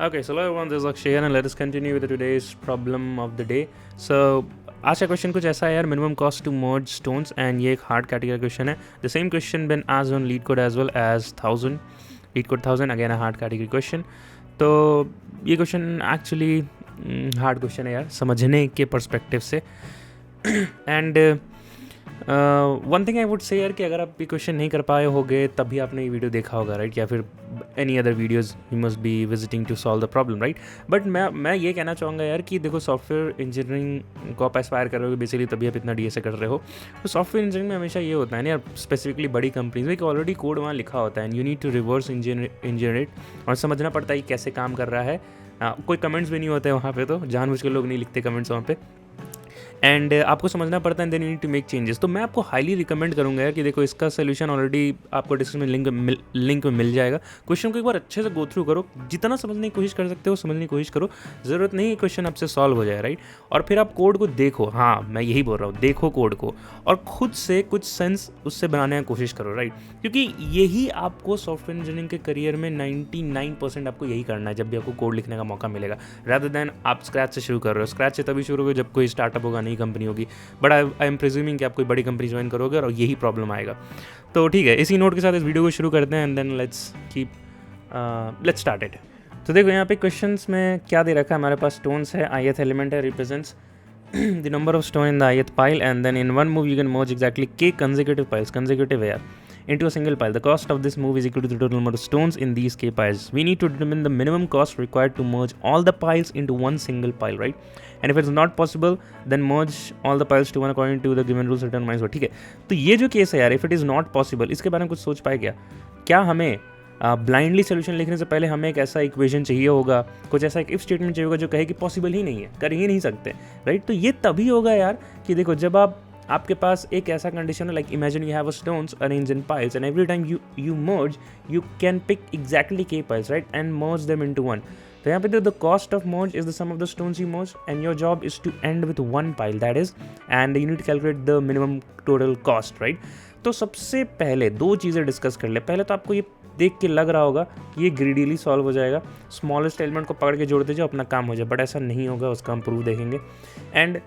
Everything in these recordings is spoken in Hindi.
Okay, so hello everyone, this is Akshay and let us continue with today's problem of the day. So आज का क्वेश्चन कुछ ऐसा है यार, minimum cost to merge stones, and ये एक हार्ड कैटेगरी क्वेश्चन है. द सेम क्वेश्चन बिन आज on LeetCode as well as 1000 LeetCode 1000, again a hard category question. तो ये क्वेश्चन एक्चुअली हार्ड क्वेश्चन है यार समझने के पर्सपेक्टिव से. And one thing I would say यार कि अगर आप ये क्वेश्चन नहीं कर पाए होगे तभी आपने ये वीडियो देखा होगा, राइट? या फिर any other videos you must be visiting to solve the problem, right? But मैं ये कहना चाहूँगा यार कि देखो, सॉफ्टवेयर इंजीनियरिंग को आप एस्पायर कर रहे हो बेसिकली, तभी आप इतना डीएसए कर रहे हो. तो सॉफ्टवेयर इंजीनियरिंग में हमेशा ये होता है ना यार, स्पेसिफिकली बड़ी कंपनीज में, कि ऑलरेडी कोड वहाँ लिखा होता है and you need to reverse engineer और समझना पड़ता है कि कैसे काम कर रहा है. कोई कमेंट्स भी नहीं होते वहाँ पे, तो जानबूझ के लोग नहीं लिखते कमेंट्स वहाँ पे, एंड आपको समझना पड़ता है, then you need to make changes. तो मैं आपको हाईली रिकमेंड करूंगा यार कि देखो, इसका सोल्यूशन ऑलरेडी आपको डिस्क्रिप्शन में लिंक में मिल जाएगा. क्वेश्चन को एक बार अच्छे से गो थ्रू करो, जितना समझने की कोशिश कर सकते हो समझने की कोशिश करो. ज़रूरत नहीं है क्वेश्चन आपसे सॉल्व हो जाए, राइट? और फिर आप कोड को देखो. हाँ, मैं यही बोल रहा हूँ, देखो कोड को और खुद से कुछ सेंस उससे बनाने की कोशिश करो, राइट? क्योंकि यही आपको सॉफ्टवेयर इंजीनियरिंग के करियर में 99% आपको यही करना है जब भी आपको कोड लिखने का मौका मिलेगा, रादर देन आप स्क्रैच से शुरू कर रहे हो. स्क्रैच से तभी शुरू होगा जब कोई स्टार्टअप होगा, नई कंपनी होगी. बट आई एम प्रिज्यूमिंग कि आप कोई बड़ी कंपनी ज्वाइन करोगे और यही प्रॉब्लम आएगा. तो ठीक है, इसी नोट के साथ इस वीडियो को शुरू करते हैं and then let's start it. तो देखो, यहाँ पे क्वेश्चंस में क्या दे रखा है हमारे पास. स्टोन्स है, ith एलिमेंट है, represents the number of stone in the ith pile, and then in one move you can merge exactly k consecutive piles, consecutive here, into a single pile. The cost of this move is equal to the total number of stones in these k piles. We need to determine the minimum cost required to merge all the piles into one single pile, right? And if it's not possible, then merge all the piles to one according to the given rules written minus 1. ठीक है, तो ये जो केस है यार, if it is not possible, इसके बारे में कुछ सोच पाए क्या हमें ब्लाइंडली सोल्यूशन लिखने से पहले हमें एक ऐसा इक्वेशन चाहिए होगा, कुछ ऐसा एक इफ स्टेटमेंट चाहिए होगा जो कहे कि पॉसिबल ही नहीं है, कर ही नहीं सकते, राइट? तो ये तभी होगा यार कि देखो, जब आपके पास एक ऐसा कंडीशन है, like imagine you have a stones arrange in piles and every time you merge you can pick exactly k piles, right? And merge them into one. तो यहाँ पे the cost of merge is the sum of the stones you merge and your job is to end with one pile, that is, and you need to calculate the minimum total cost, right? तो सबसे पहले दो चीज़ें डिस्कस कर ले. पहले तो आपको ये देख के लग रहा होगा कि ये ग्रीडीली सॉल्व हो जाएगा, स्मॉलेस्ट एलिमेंट को पकड़ के जोड़ते जाओ, अपना काम हो जाए, बट ऐसा नहीं होगा, उसका हम प्रूफ देखेंगे. एंड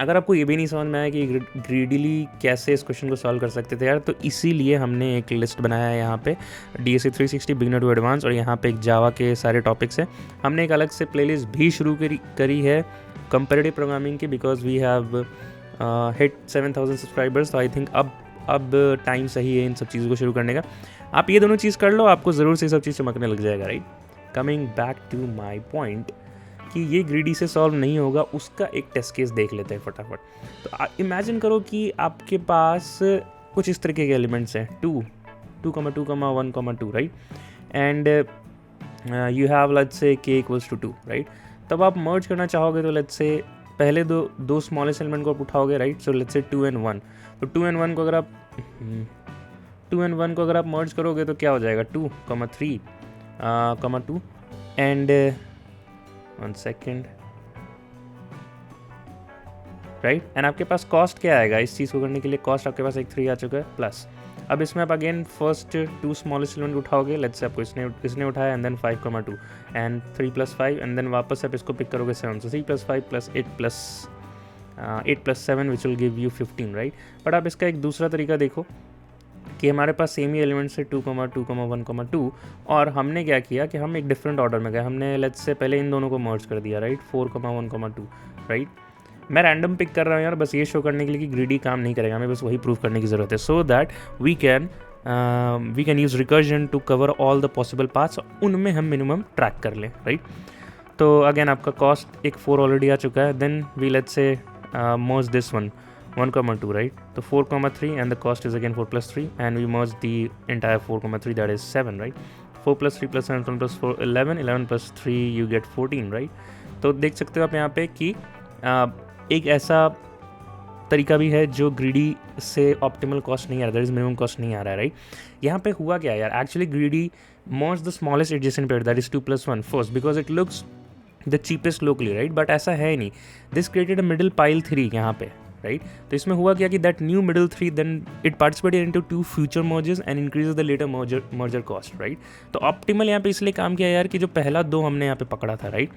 अगर आपको ये भी नहीं समझ में आया कि ग्रीडीली कैसे इस क्वेश्चन को सॉल्व कर सकते थे यार, तो इसीलिए हमने एक लिस्ट बनाया है यहाँ पे, DSA 360 बिगिनर टू एडवांस, और यहाँ पे एक जावा के सारे टॉपिक्स हैं. हमने एक अलग से प्लेलिस्ट भी शुरू करी है कंपैरेटिव प्रोग्रामिंग की, because we have hit 7000 subscribers. तो आई थिंक अब टाइम सही है इन सब चीज़ों को शुरू करने का. आप ये दोनों चीज़ कर लो, आपको ज़रूर से सब चीज़ चमकने लग जाएगा, right? Coming back to my point कि ये ग्रीडी से सॉल्व नहीं होगा, उसका एक टेस्ट केस देख लेते हैं फटाफट. तो इमेजिन करो कि आपके पास कुछ इस तरीके के एलिमेंट्स हैं, 2, 1, 2, right? And you have let's say k = 2, right? तब आप मर्ज करना चाहोगे तो लेट्स से पहले दो स्मॉलेस्ट एलिमेंट को आप उठाओगे, right? So let's say 2 and 1. तो 2 and 1 को अगर आप मर्ज करोगे तो क्या हो जाएगा, 2, 3, 2 एंड 1 सेकेंड, राइट? एंड आपके पास कॉस्ट क्या आएगा इस चीज़ को करने के लिए? कॉस्ट आपके पास एक 3 आ चुका है प्लस. अब इसमें आप अगेन फर्स्ट 2 स्मॉलेस्ट एलिमेंट उठाओगे, लेट्स से आपको इसने उठाया, and then 5, 2 and 3 + 5, and then वापस आप इसको पिक करोगे 7. So 3 + 5 + 8 + 7 which will give you 15, right? But आप इसका एक दूसरा तरीका देखो कि हमारे पास सेम ही एलिमेंट्स है 2, 2, 1, 2, और हमने क्या किया कि हम एक डिफरेंट ऑर्डर में गए. हमने लेट्स से पहले इन दोनों को मर्ज कर दिया, राइट? 4, 1, 2, राइट? मैं रैंडम पिक कर रहा हूँ यार, बस ये शो करने के लिए कि ग्रीडी काम नहीं करेगा, हमें बस वही प्रूव करने की ज़रूरत है, so that we can use recursion to cover all the possible paths, उनमें हम मिनिमम ट्रैक कर लें, राइट? तो अगेन आपका कॉस्ट एक 4 ऑलरेडी आ चुका है. Then we let's say merge this 1, 2, right? So 4, 3, and the cost is again 4 + 3, and we merge the entire 4, 3, that is 7, right? 4 + 3 + 7 + 4 11, 11 + 3 you get 14, right? तो देख सकते हो आप यहाँ पे कि एक ऐसा तरीका भी है जो ग्रीडी से ऑप्टिमल कॉस्ट नहीं आ रहा, दैट इज मिनिमम कॉस्ट नहीं आ रहा है, राइट? यहाँ पे हुआ क्या यार, actually greedy merge the smallest adjacent pair, that is 2 + 1 first, because it looks the cheapest locally, right? But ऐसा है नहीं. This created a middle pile 3 यहाँ पे, राइट। तो इसमें हुआ क्या कि that new middle three then it participated into 2 future mergers and increases the later merger cost, right. तो ऑप्टिमल यहाँ पे इसलिए काम किया यार कि जो पहला 2 हमने यहाँ पे पकड़ा था, right,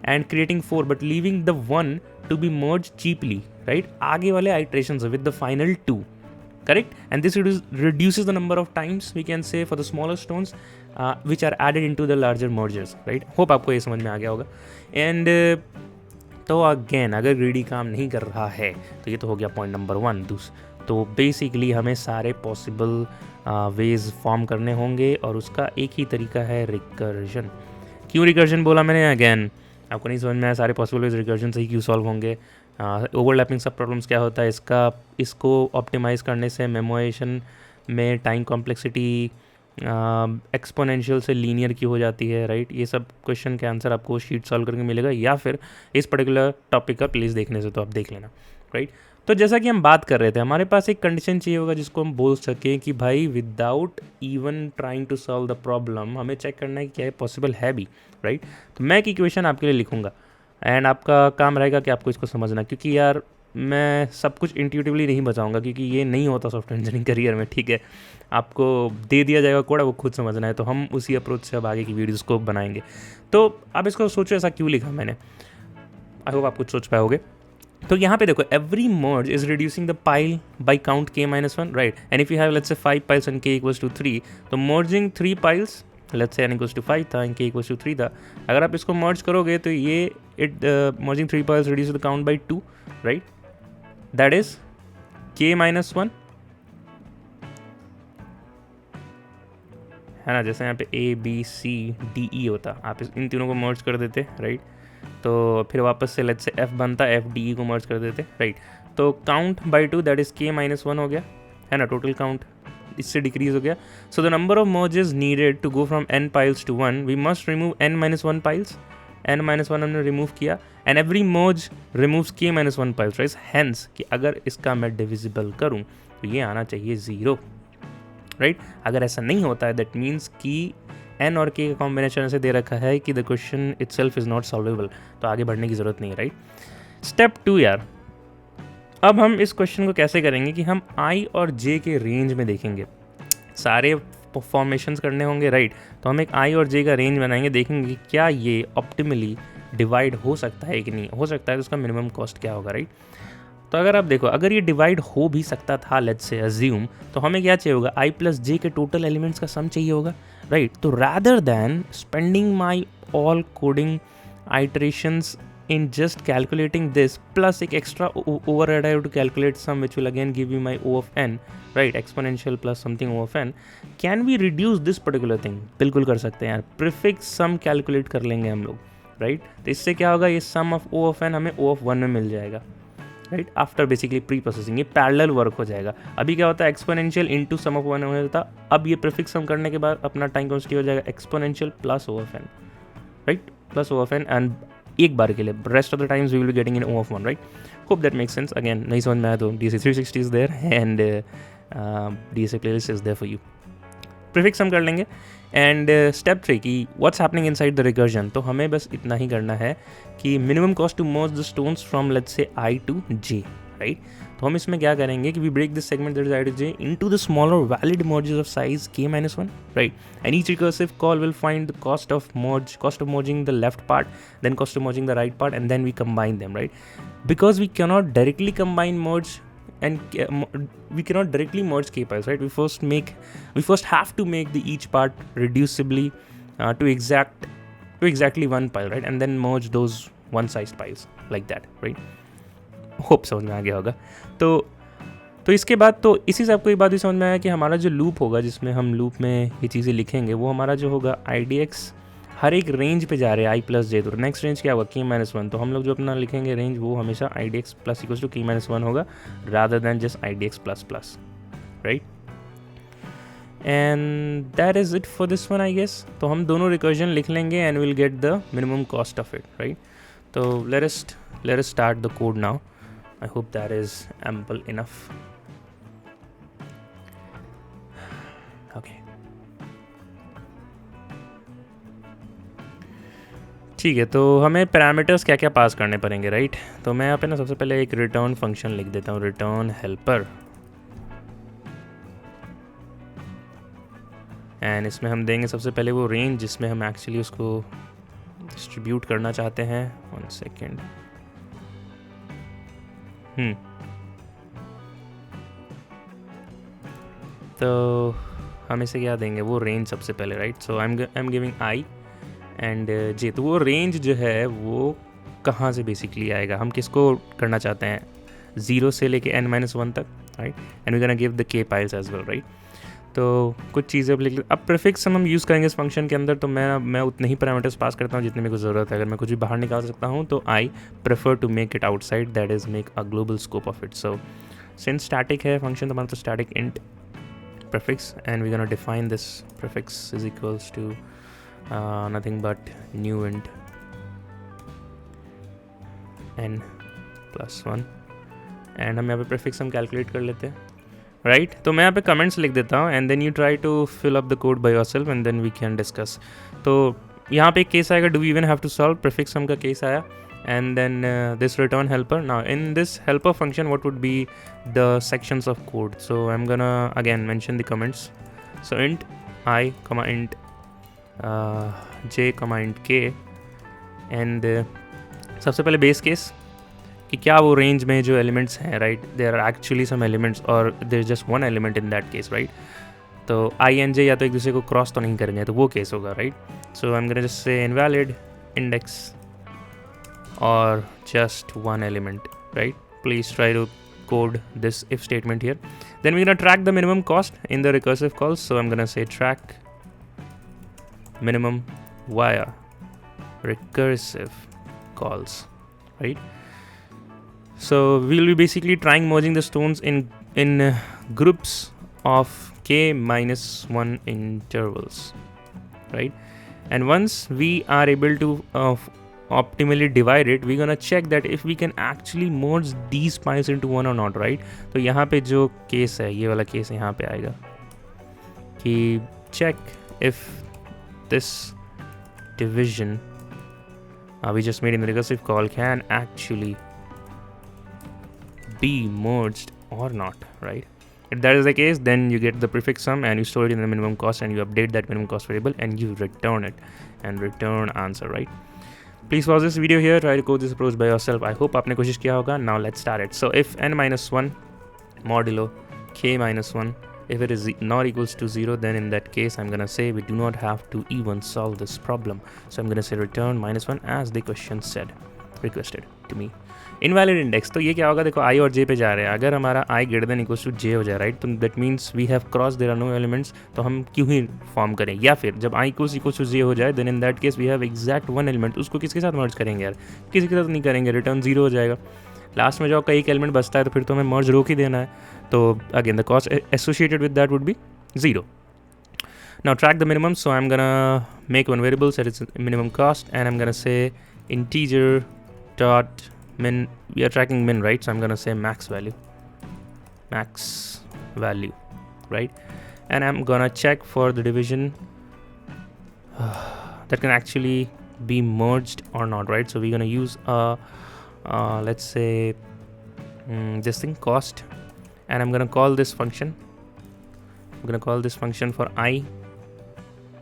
and creating 4 but leaving the 1 to be merge cheaply, right, आगे वाले iterations with the final 2, correct, and this reduces the number of times we can say for the smaller stones which are added into the larger mergers, right। hope आपको ये समझ में आ गया होगा। एंड तो अगेन अगर ग्रीडी काम नहीं कर रहा है तो ये तो हो गया पॉइंट नंबर 1। तो बेसिकली हमें सारे पॉसिबल वेज फॉर्म करने होंगे और उसका एक ही तरीका है रिकर्जन। क्यों रिकर्जन बोला मैंने, अगेन आपको नहीं समझ में आया सारे पॉसिबल वेज रिकर्जन से ही क्यों सॉल्व होंगे। ओवरलैपिंग सब प्रॉब्लम्स क्या होता है इसको ऑप्टिमाइज़ करने से मेमोरेशन में टाइम कॉम्प्लेक्सिटी एक्सपोनेंशियल से लीनियर की हो जाती है, राइट। ये सब क्वेश्चन के आंसर आपको शीट सॉल्व करके मिलेगा या फिर इस पर्टिकुलर टॉपिक का प्लीज़ देखने से तो आप देख लेना, राइट। तो जैसा कि हम बात कर रहे थे हमारे पास एक कंडीशन चाहिए होगा जिसको हम बोल सकें कि भाई without even trying to solve the problem हमें चेक करना है कि क्या ये पॉसिबल है भी, राइट। तो मैं एक इक्वेशन आपके लिए लिखूंगा एंड आपका काम रहेगा कि आपको इसको समझना, क्योंकि यार मैं सब कुछ इंट्यूटिवली नहीं बताऊंगा क्योंकि ये नहीं होता सॉफ्टवेयर इंजीनियरिंग करियर में, ठीक है। आपको दे दिया जाएगा कोड, वो खुद समझना है, तो हम उसी अप्रोच से अब आगे की वीडियोस को बनाएंगे। तो आप इसको सोचो ऐसा क्यों लिखा मैंने, आई होप आप कुछ सोच पाओगे। तो यहाँ पे देखो every merge is reducing the pile by count k-1, right, and if you have let's say 5 piles and k equals to 3, तो merging 3 piles let's say n equals to 5 था and k equals to 3 था, अगर आप इसको मर्ज करोगे तो ये merging 3 piles reduce the count by 2, right, that is k-1 है ना। जैसे यहाँ पे A B C D E होता, आप इन तीनों को मर्ज कर देते, राइट, तो फिर वापस से लेट्स से F बनता, F D E को मर्ज कर देते, राइट। तो count by 2 that is k-1 हो गया, है ना, टोटल काउंट इससे डिक्रीज हो गया। So the number of merges needed to go from n piles to 1, we must remove n-1 piles, n-1 हमने रिमूव किया and every merge removes k-1 piles, right. Hence कि अगर इसका मैं डिविजिबल करूँ तो ये आना चाहिए 0, राइट। अगर ऐसा नहीं होता है दैट मीन्स कि n और k का कॉम्बिनेशन ऐसे दे रखा है कि the question itself is not solvable, तो आगे बढ़ने की ज़रूरत नहीं है, राइट। स्टेप 2 यार, अब हम इस क्वेश्चन को कैसे करेंगे कि हम i और j के रेंज में देखेंगे, सारे फॉर्मेशंस करने होंगे, राइट। तो हम एक i और j का रेंज बनाएंगे, देखेंगे कि क्या ये ऑप्टिमली डिवाइड हो सकता है कि नहीं हो सकता है, तो उसका मिनिमम कॉस्ट क्या होगा, राइट। तो अगर आप देखो अगर ये डिवाइड हो भी सकता था लेट्स से अज्यूम, तो हमें क्या चाहिए होगा, i प्लस j के टोटल एलिमेंट्स का सम चाहिए होगा, राइट। तो rather than spending my all coding iterations in just calculating this plus एक extra override I have to calculate sum which will again give you my O of n, right, exponential plus something O of n, can we reduce this particular thing? बिल्कुल कर सकते हैं यार, prefix sum calculate कर लेंगे हम लोग, right। तो इससे क्या होगा, ये sum of O of n हमें O of 1 में मिल जाएगा, right, after basically pre processing, ये पैरेलल वर्क हो जाएगा। अभी क्या होता है एक्सपोनेंशियल इंटू सम ऑफ 1 हो जाता, अब ये प्रीफिक्स सम करने के बाद अपना टाइम कॉन्स्टेंट हो जाएगा exponential plus O of n, right, plus O of n and एक बार के लिए, rest of the times we will be getting in O of 1, right. Hope that makes sense. Again नहीं समझ में आया तो DC 360 is there and DSA playlist is there for you. Prefix sum कर लेंगे एंड स्टेप 3 की what's happening inside the recursion, तो हमें बस इतना ही करना है कि minimum cost to merge the stones from let's say I to J, right. तो हम इसमें क्या करेंगे कि we break this segment that is I to J into the smaller valid merges of size k-1, right, and each recursive call will find the cost of merging the left part, then cost of merging the right part, and then we combine them, right, because we cannot directly combine merge and we cannot directly merge k piles, right. We first have to make the each part reducibly to exactly one pile, right, and then merge those one sized piles like that, right. Hope समझ में आ गया होगा। तो इसके बाद तो इसी से आपको एक बात भी समझ में आया कि हमारा जो लूप होगा जिसमें हम लूप में ये चीज़ें लिखेंगे वो हमारा जो होगा IDX हर एक रेंज पे जा रहे हैं i प्लस j, तो नेक्स्ट रेंज क्या होगा k-1, तो हम लोग जो अपना लिखेंगे रेंज वो हमेशा IDX plus equals to k-1 होगा rather than just IDX plus plus, right. And that is it for this one I guess. तो हम दोनों रिकर्जन लिख लेंगे and will get the minimum cost of it, right. तो let us start the code now. I hope that is ample enough. Okay. ठीक है, तो हमें पैरामीटर्स क्या क्या पास करने पड़ेंगे, राइट। तो मैं यहाँ पे ना सबसे पहले एक रिटर्न फंक्शन लिख देता हूँ, रिटर्न हेल्पर, एंड इसमें हम देंगे सबसे पहले वो रेंज जिसमें हम एक्चुअली उसको डिस्ट्रीब्यूट करना चाहते हैं। 1 सेकेंड। तो हम इसे क्या देंगे, वो रेंज सबसे पहले, right. So I am giving I and J. तो वो रेंज जो है वो कहाँ से बेसिकली आएगा, हम किसको करना चाहते हैं, 0 से लेके n-1 तक, right. And we gonna give the k piles as well, right. तो कुछ चीज़ें अब लिख लेते। अब प्रीफिक्स हम यूज़ करेंगे इस फंक्शन के अंदर, तो मैं उतने ही पैरामीटर्स पास करता हूँ जितने मेरे को ज़रूरत है। अगर मैं कुछ भी बाहर निकाल सकता हूँ तो I prefer to make it outside, that is make a global scope of it. So since static है फंक्शन, तो हमारा तो static int prefix, and we're gonna define this prefix is equals to nothing but new int n plus 1, and हम यहाँ पे prefix हम calculate कर लेते हैं, right। तो मैं यहाँ पे comments लिख देता हूँ and then you try to fill up the code by yourself and then we can discuss। तो यहाँ पे एक केस आएगा, do we even have to solve, prefix हम का केस आया, and then this return helper। Now in this helper function what would be the sections of code, so I'm gonna again mention the comments। so int I comma int j comma int k, and सबसे पहले बेस केस कि क्या वो रेंज में जो एलिमेंट्स हैं, right, there are actually some elements और there is just one element in that case, right. तो आई एन जे या तो एक दूसरे को क्रॉस तो नहीं करेंगे, तो वो केस होगा, right. So I am gonna just say invalid index or just one element, right। Please try to code this if statement here। then we're gonna track the minimum cost in the recursive calls, so I'm gonna say track minimum via recursive calls, right। so we'll be basically trying merging the stones in groups of k-1 intervals, right। and once we are able to optimally divide it, we're gonna check that if we can actually merge these piles into one or not, right। तो यहाँ पे जो केस है, ये वाला केस यहाँ पे आएगा कि check if this division we just made in the recursive call can actually be merged or not, right। if that is the case, then you get the prefix sum and you store it in the minimum cost and you update that minimum cost variable and you return it and return answer, right। Please pause this video here, try to code this approach by yourself। I hope आपने कोशिश किया होगा। Now let's start it। so if n-1 modulo k-1, if it is not equals to 0, then in that case I'm gonna say we do not have to even solve this problem, so I'm gonna say return -1 as the question said, requested to me। Invalid index, तो ये क्या होगा, देखो आई और जे पे जा रहे हैं, अगर हमारा I greater than equals to J हो जाए, राइट, तो that means we have cross there are no elements, तो हम क्यों ही फॉर्म करें। या फिर जब आई इक्वल्स टू जे हो जाए, then in that case we have exact one element, उसको किसके साथ मर्ज करेंगे यार, किसी के साथ नहीं करेंगे, रिटर्न 0 हो जाएगा। लास्ट में जो आपका एक एलिमेंट बचता है तो फिर तो हमें मर्ज रोक ही देना है, तो again the cost associated with that would be 0। Now track the minimum, so I'm gonna make one variable set its minimum cost, and I'm gonna say integer dot min. We are tracking min, right? So I'm gonna say max value, right? And I'm gonna check for the division that can actually be merged or not, right? So we're gonna use let's say this thing cost, and I'm gonna call this function. I'm gonna call this function for I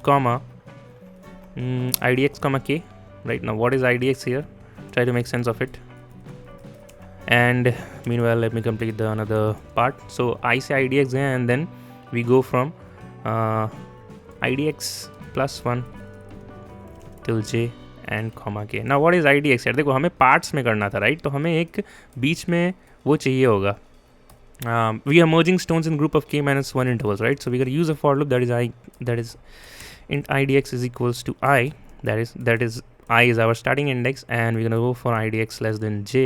comma idx comma k, right? Now what is idx here? Try to make sense of it, and meanwhile let me complete the another part. So I say idx here, and then we go from idx plus 1 till j and comma k. Now what is idx here? देखो हमें पार्ट्स में करना था, राइट, तो हमें एक बीच में वो चाहिए होगा। We are merging stones in group of k-1 intervals, right? So we got to use a for loop that is int idx is equals to I, that is I is our starting index, and we're gonna go for idx less than j,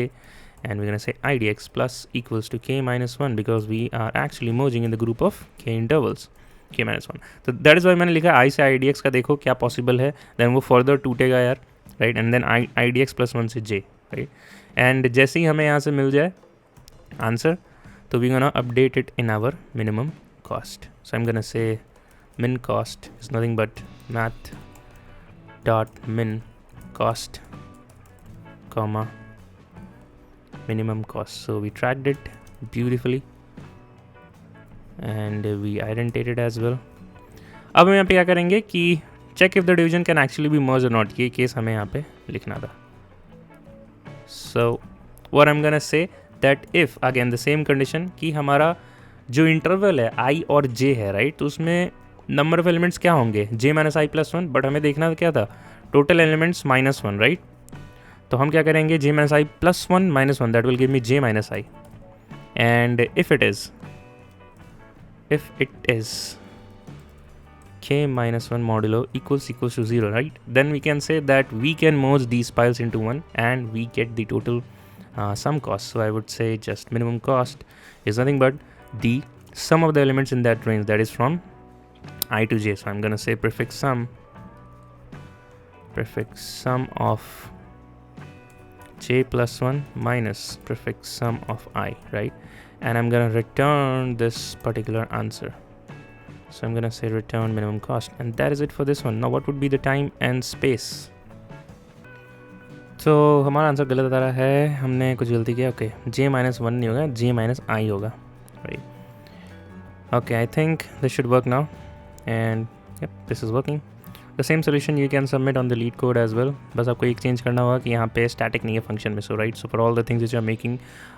and we're gonna say idx plus equals to k-1 because we are actually merging in the group of k intervals k-1। तो that is why मैंने लिखा I से idx का देखो क्या possible है, then वो further टूटेगा यार, right, and then idx plus 1 से j, right, and जैसे ही हमें यहाँ से मिल जाए answer, so we're gonna update it in our minimum cost। So I'm gonna say min cost is nothing but math dot min cost comma minimum cost. So we tracked it beautifully and we identated as well. अब हम यहाँ पे क्या करेंगे कि check if the division can actually be merged or not. ये केस हमें यहाँ पे लिखना था. So what I'm gonna say that if again the same condition कि हमारा जो इंटरवल है i और j है राइट, तो उसमें नंबर ऑफ एलिमेंट्स क्या होंगे j minus I plus one, but हमें देखना क्या था total elements minus one right. तो हम क्या करेंगे j minus I plus one minus one, that will give me j minus I. And if it is k minus 1 modulo equals to 0 right, then we can say that we can merge these piles into one and we get the total sum cost. So I would say just minimum cost is nothing but the sum of the elements in that range, that is from I to j. So I'm gonna say prefix sum of j plus 1 minus prefix sum of I, right? And I'm gonna return this particular answer. So I'm gonna say return minimum cost, and that is it for this one. Now what would be the time and space? तो हमारा आंसर गलत आ रहा है, हमने कुछ गलती किया. ओके j माइनस वन नहीं होगा, j माइनस आई होगा right. Okay I think this should work now and yup this is working. The same solution you can submit on the LeetCode as well. बस आपको एक चेंज करना होगा कि यहाँ पे स्टैटिक नहीं है फंक्शन में. So right, so for all the things which are making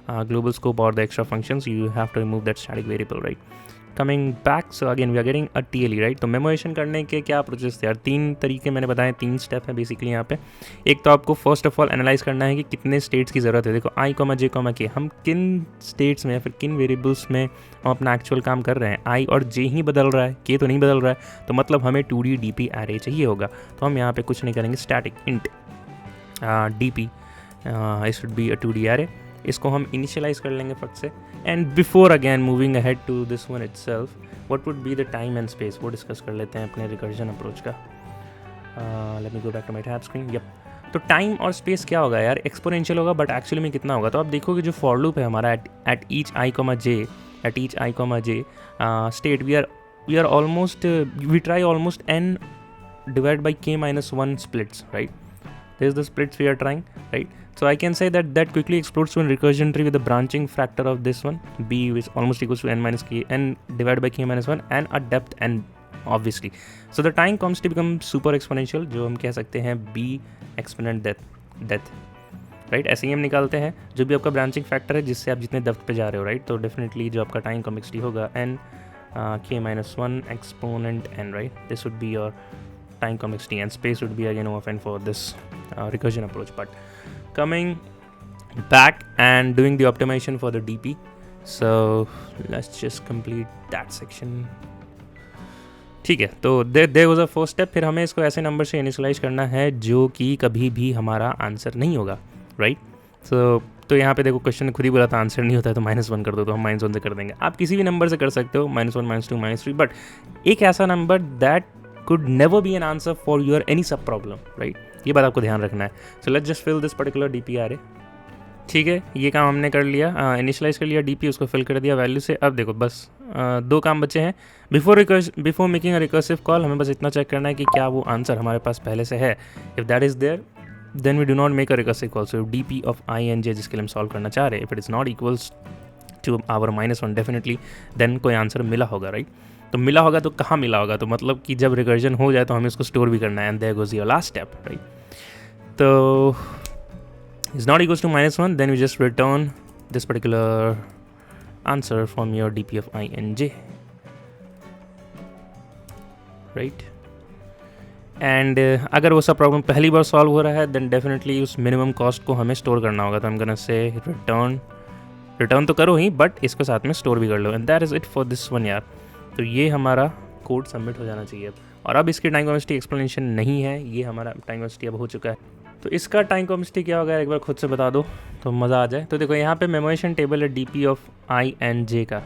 global scope और the extra functions you have to remove that static variable right. Coming back, so again we are getting a TLE right. तो मेमोरेशन करने के क्या प्रोसेस थे यार, तीन तरीके मैंने बताए, तीन स्टेप है बेसिकली यहाँ पे. एक तो आपको फर्स्ट ऑफ ऑल एनालाइज करना है कि कितने स्टेट्स की ज़रूरत है. देखो i, j, k हम किन स्टेट्स में या फिर किन वेरिएबल्स में हम अपना एक्चुअल काम कर रहे हैं. i और j ही बदल रहा है, k तो नहीं बदल रहा है. तो मतलब हमें 2D DP एरे चाहिए होगा. तो हम यहाँ पे कुछ नहीं करेंगे, static int DP it should be a 2D array. इसको हम इनिशियलाइज कर लेंगे फट से. And before again moving ahead to this one itself, what would be the time and space, वो डिस्कस कर लेते हैं अपने रिकर्जन अप्रोच का. Let me go back to my tab screen. Yup, तो टाइम और स्पेस क्या होगा यार, एक्सपोनेंशियल होगा, बट एक्चुअली में कितना होगा. तो आप देखोगे जो फॉर लूप है हमारा at each i, j state we are almost we try almost n divide by k minus 1 splits right. This is the splits we are trying right. So I can say that quickly explodes to a recursion tree with the branching factor of this one b is almost equals to n minus k, n divided by k minus 1 and a depth n obviously. So the time comes to become super exponential, जो हम कह सकते हैं b exponent death राइट. ऐसे ही हम निकालते हैं जो भी आपका ब्रांचिंग फैक्टर है जिससे आप जितने डेप्थ पे जा रहे हो राइट. तो डेफिनेटली जो आपका टाइम कॉम्प्लेक्सिटी होगा n k minus 1 exponent n right. This would be your time complexity and space would be again of n for this recursion approach. But coming back and doing the optimization for the DP, so let's just complete that section. ठीक है, तो there was a first step. फिर हमें इसको ऐसे नंबर से इनिशियलाइज करना है जो कि कभी भी हमारा आंसर नहीं होगा राइट. तो यहाँ पे देखो क्वेश्चन खुद ही बोला था आंसर नहीं होता है तो -1 कर दो, तो हम -1 से कर देंगे. आप किसी भी नंबर से कर सकते हो, -1 -2 -3, बट एक ऐसा number that could never be an answer for your any sub problem right. ये बात आपको ध्यान रखना है. So let's just fill this particular DP array. ठीक है, ये काम हमने कर लिया, इनिशियलाइज कर लिया DP, उसको फिल कर दिया वैल्यू से. अब देखो बस दो काम बचे हैं. Before making a recursive call हमें बस इतना चेक करना है कि क्या वो आंसर हमारे पास पहले से है. If that is there then we do not make a recursive call. So DP of i and j जिसके लिए हम सॉल्व करना चाह रहे हैं, if it is not equals to our -1 definitely then कोई आंसर मिला होगा राइट. तो मिला होगा तो कहाँ मिला होगा, तो मतलब कि जब रिकर्जन हो जाए तो हमें इसको स्टोर भी करना है. And there goes your last step right. तो is not equals to -1 then we just return this particular answer from your DP of i and j right. And अगर वो सब प्रॉब्लम पहली बार सॉल्व हो रहा है देन डेफिनेटली उस मिनिमम कॉस्ट को हमें स्टोर करना होगा. तो हम गोना से रिटर्न तो करो ही, बट इसको साथ में स्टोर भी कर लो. And that is it for this one यार. तो ये हमारा कोड सबमिट हो जाना चाहिए. और अब इसकी टाइम कॉम्प्लेक्सिटी एक्सप्लेनेशन नहीं है, ये हमारा टाइम कॉम्प्लेक्सिटी अब हो चुका है. तो इसका टाइम कॉम्प्लेक्सिटी क्या होगा एक बार खुद से बता दो तो मज़ा आ जाए. तो देखो यहाँ पे मेमोरेशन टेबल है DP of i and j का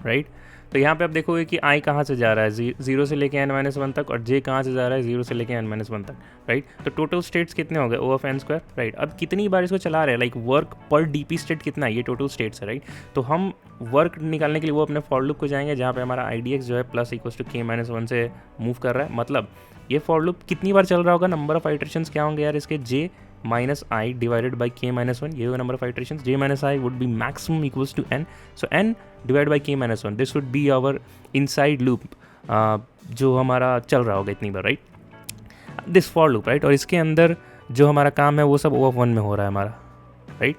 राइट. तो यहाँ पे आप देखोगे कि i कहाँ से जा रहा है 0 से लेके n-1 तक, और j कहाँ से जा रहा है 0 से लेके n-1 तक राइट. तो टोटल स्टेट्स कितने हो गए O ऑफ n² राइट. अब कितनी बार इसको चला रहे हैं, लाइक वर्क पर DP स्टेट कितना है, ये टोटल स्टेट्स है राइट. तो हम वर्क निकालने के लिए वो अपने फॉर लूप को जाएंगे जहाँ पे हमारा IDX जो है += k-1 से मूव कर रहा है. मतलब ये फॉर लूप कितनी बार चल रहा होगा, नंबर ऑफ आइटरेशंस क्या होंगे यार इसके, j minus I divided by k minus one, ये होगा number of iterations, j minus I would be maximum equals to n, so n divide by k minus one, this would be our inside loop जो हमारा चल रहा होगा इतनी बार, right, this for loop, right. और इसके अंदर जो हमारा काम है वो सब O ऑफ 1 में हो रहा है हमारा, right,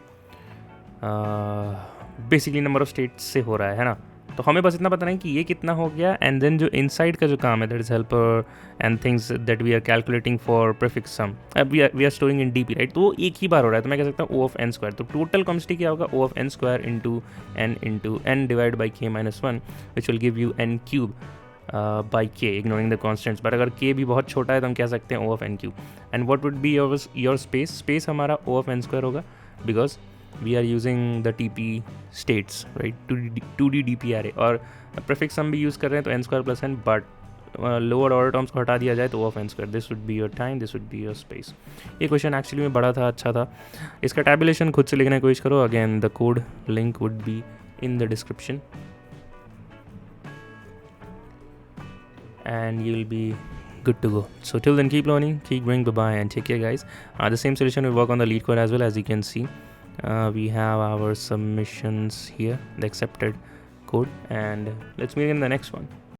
basically number of state से हो रहा है ना। तो हमें बस इतना पता नहीं कि ये कितना हो गया, एंड देन जो इनसाइड का जो काम है that is helper and things that we are calculating for prefix sum, we are storing in DP, right, तो वो एक ही बार हो रहा है, तो मैं कह सकता हूँ O ऑफ n स्क्वायर। तो टोटल कॉम्प्लेक्सिटी क्या होगा, O of n square into n divide by k minus one, which will give you n cube by k, ignoring the constants, but अगर k भी बहुत छोटा है तो हम कह सकते हैं O of n cube. And what would be your space हमारा O ऑफ n स्क्वायर होगा, because we are using the TP states, right, 2D DP array, और prefix sum भी यूज़ कर रहे हैं तो n square plus n, but lower order terms को हटा दिया जाए तो O of n square, this would be your time, this would be your space. ये क्वेश्चन एक्चुअली में बड़ा था, अच्छा था, इसका टैबुलेशन खुद से लिखने की कोशिश करो, again the code link would be in the description and you'll be good to go. So till then, keep learning, keep going, bye bye, and take care guys. The same solution will work on the lead code as well, as you can see. We have our submissions here, the accepted code, and let's meet in the next one.